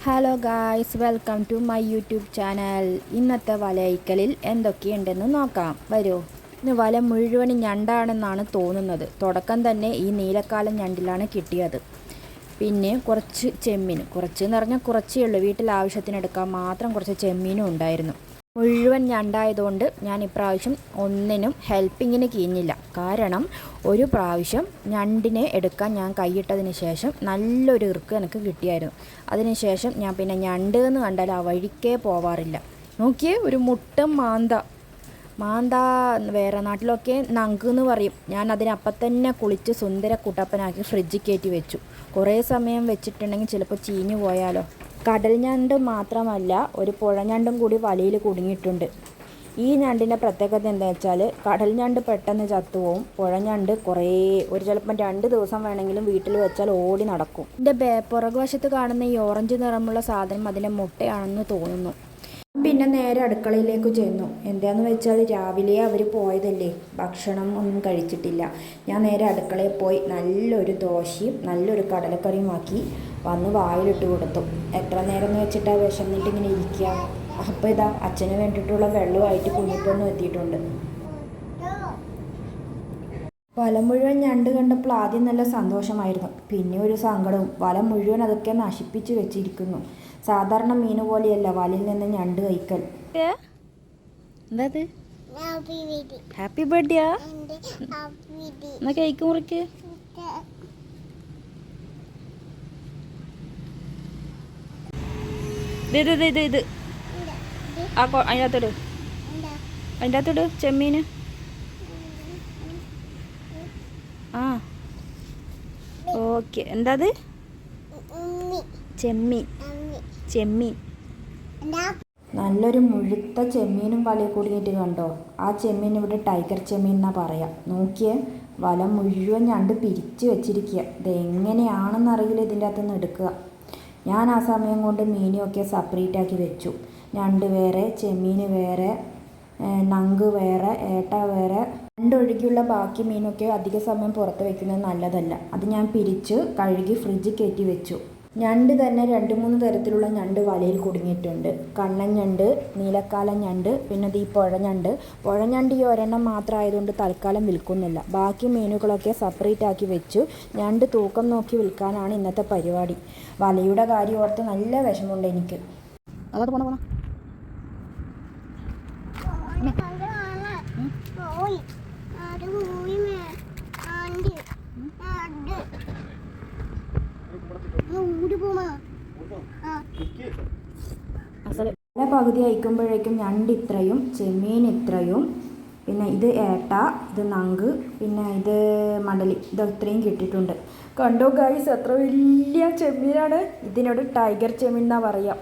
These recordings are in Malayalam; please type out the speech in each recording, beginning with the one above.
Hello guys, welcome to my YouTube channel. ഇന്നത്തെ വലയിക്കലിൽ എന്തൊക്കെയുണ്ടെന്ന് നോക്കാം. വരൂ. ഇന്ന് വല മുഴുവൻ ഞണ്ടാണെന്നാണ് തോന്നുന്നത്. തുടക്കം തന്നെ ഈ നീലക്കാലം ഞണ്ടിലാണ് കിട്ടിയത്. പിന്നെ കുറച്ച് ചെമ്മീൻ, കുറച്ചെന്ന് പറഞ്ഞാൽ കുറച്ചേ ഉള്ളൂ, വീട്ടിൽ ആവശ്യത്തിനെടുക്കാൻ മാത്രം കുറച്ച് ചെമ്മീനും ഉണ്ടായിരുന്നു. മുഴുവൻ ഞണ്ടായതുകൊണ്ട് ഞാൻ ഇപ്രാവശ്യം ഒന്നിനും ഹെൽപ്പിങ്ങിന് കീഞ്ഞില്ല. കാരണം ഒരു പ്രാവശ്യം ഞണ്ടിനെ എടുക്കാൻ ഞാൻ കൈയിട്ടതിന് ശേഷം നല്ലൊരു ഇറുക്ക് എനിക്ക് കിട്ടിയായിരുന്നു. അതിനുശേഷം ഞാൻ പിന്നെ ഞണ്ട് എന്ന് കണ്ടാൽ ആ വഴിക്കേ പോവാറില്ല. നോക്കിയേ, ഒരു മുട്ടൻ മാന്ത വേറെ നാട്ടിലൊക്കെ നങ്ക് എന്ന് പറയും. ഞാൻ അതിനപ്പം തന്നെ കുളിച്ച് സുന്ദര കുട്ടപ്പനാക്കി ഫ്രിഡ്ജിൽ കയറ്റി വെച്ചു. കുറേ സമയം വെച്ചിട്ടുണ്ടെങ്കിൽ ചിലപ്പോൾ ചീഞ്ഞു പോയാലോ. കടൽ ഞണ്ട് മാത്രമല്ല, ഒരു പുഴഞ്ഞണ്ടും കൂടി വലയിൽ കുടുങ്ങിയിട്ടുണ്ട്. ഈ ഞണ്ടിൻ്റെ പ്രത്യേകത എന്താ വെച്ചാൽ, കടൽ ഞണ്ട് പെട്ടെന്ന് ചത്തുപോകും. പുഴഞ്ഞണ്ട് ചിലപ്പം 2 ദിവസം വേണമെങ്കിലും വീട്ടിൽ വെച്ചാൽ ഓടി നടക്കും. എൻ്റെ പുറകുവശത്ത് കാണുന്ന ഈ ഓറഞ്ച് നിറമുള്ള സാധനം അതിൻ്റെ മുട്ടയാണെന്ന് തോന്നുന്നു. പിന്നെ നേരെ അടുക്കളയിലേക്ക് ചെന്നു. എന്താന്ന് വെച്ചാൽ രാവിലെ അവർ പോയതല്ലേ, ഭക്ഷണം ഒന്നും കഴിച്ചിട്ടില്ല. ഞാൻ നേരെ അടുക്കളയിൽ പോയി നല്ലൊരു ദോശയും നല്ലൊരു കടലക്കറിയും ആക്കി വന്ന് വായിലിട്ട് കൊടുത്തു. എത്ര നേരം എന്ന് വെച്ചിട്ടാണ് വിശന്നിട്ട് ഇങ്ങനെ ഇരിക്കുക. അപ്പോൾ ഇതാ അച്ഛന് വേണ്ടിയിട്ടുള്ള വെള്ളമായിട്ട് കുഞ്ഞിപ്പൊന്നും എത്തിയിട്ടുണ്ട്. വല മുഴുവൻ ഞണ്ട് കണ്ടപ്പോൾ ആദ്യം നല്ല സന്തോഷമായിരുന്നു, പിന്നെ ഒരു സങ്കടവും. വല മുഴുവൻ അതൊക്കെ നശിപ്പിച്ച് വെച്ചിരിക്കുന്നു. സാധാരണ മീൻ പോലെയല്ല വലയിൽ നിന്ന് ഞണ്ട് കഴിക്കൽ. Happy birthday. എന്നാ കേക്ക് മുറിക്ക്. ഇത് അതിൻ്റെ അകത്തോട് ചെമ്മീന്. ആ ഓക്കെ. എന്താ അത്? ചെമ്മീൻ. നല്ലൊരു മുഴുത്ത ചെമ്മീനും വലയിൽ കുടുങ്ങിയിട്ട് കണ്ടോ. ആ ചെമ്മീൻ ഇവിടെ ടൈഗർ ചെമ്മീൻ എന്നാ പറയാം. നോക്കിയേ, വല മുഴുവൻ ഞണ്ട് പിരിച്ച് വെച്ചിരിക്കുക. ഇതെങ്ങനെയാണെന്നറിയില്ല ഇതിൻ്റെ അകത്തുനിന്ന് എടുക്കുക. ഞാൻ ആ സമയം കൊണ്ട് മീനുമൊക്കെ സെപ്പറേറ്റ് ആക്കി വെച്ചു. ഞണ്ട് വേറെ, ചെമ്മീൻ വേറെ, നങ്ക് വേറെ, ഏട്ട വേറെ. ഞണ്ടൊഴുകിയുള്ള ബാക്കി മീനൊക്കെ അധിക സമയം പുറത്ത് വയ്ക്കുന്നത് നല്ലതല്ല. അത് ഞാൻ പിരിച്ച് കഴുകി ഫ്രിഡ്ജിൽ കയറ്റി വെച്ചു. ഞണ്ട് തന്നെ 2-3 തരത്തിലുള്ള ഞണ്ട് വലയിൽ കുടുങ്ങിയിട്ടുണ്ട്. കണ്ണൻ ഞണ്ട്, നീലക്കാലം ഞണ്ട്, പിന്നെ ഈ പുഴഞ്ഞണ്ട് ഈ ഒരെണ്ണം മാത്രം ആയതുകൊണ്ട് തൽക്കാലം വിൽക്കുന്നില്ല. ബാക്കി മീനുകളൊക്കെ സെപ്പറേറ്റ് ആക്കി വെച്ചു. ഞണ്ട് തൂക്കം നോക്കി വിൽക്കാനാണ് ഇന്നത്തെ പരിപാടി. വലയുടെ കാര്യം ഓർത്ത് നല്ല വിഷമമുണ്ട് എനിക്ക്. അതോട്ട് പോണ പകുതി അയക്കുമ്പോഴേക്കും ഞണ്ട് ഇത്രയും, ചെമ്മീൻ ഇത്രയും, പിന്നെ ഇത് ഏട്ട, ഇത് നങ്ക്, പിന്നെ ഇത് മടലി, ഇത് ഇത്രയും കിട്ടിയിട്ടുണ്ട്. കണ്ടോ ഗൈസ്, എത്ര വലിയ ചെമ്മീനാണ്. ഇതിനോട് ടൈഗർ ചെമ്മീൻ എന്നാ പറയുക.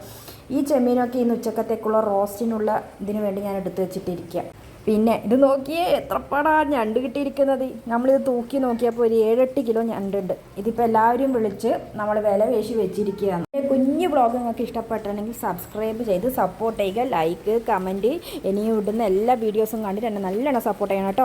ഈ ചെമ്മീനൊക്കെ ഇന്ന് ഉച്ചക്കത്തേക്കുള്ള റോസ്റ്റിനുള്ള ഇതിനു വേണ്ടി ഞാൻ എടുത്തു വെച്ചിട്ടിരിക്കുക. പിന്നെ ഇത് നോക്കിയേ, എത്രപ്പാടാ ഞണ്ട് കിട്ടിയിരിക്കുന്നത്. നമ്മളിത് തൂക്കി നോക്കിയപ്പോൾ ഒരു 7-8 കിലോ ഞണ്ടുണ്ട്. ഇതിപ്പോൾ എല്ലാവരും വിളിച്ച് നമ്മൾ വില പേശി വെച്ചിരിക്കുകയാണ്. കുഞ്ഞു വ്ളോഗ് നിങ്ങൾക്ക് ഇഷ്ടപ്പെട്ടിട്ടുണ്ടെങ്കിൽ സബ്സ്ക്രൈബ് ചെയ്ത് സപ്പോർട്ട് ചെയ്യുക. ലൈക്ക്, കമൻറ്റ്, ഇനിയും ഇടുന്ന എല്ലാ വീഡിയോസും കണ്ടിട്ട് എന്നെ നല്ലോണം സപ്പോർട്ട് ചെയ്യണം കേട്ടോ.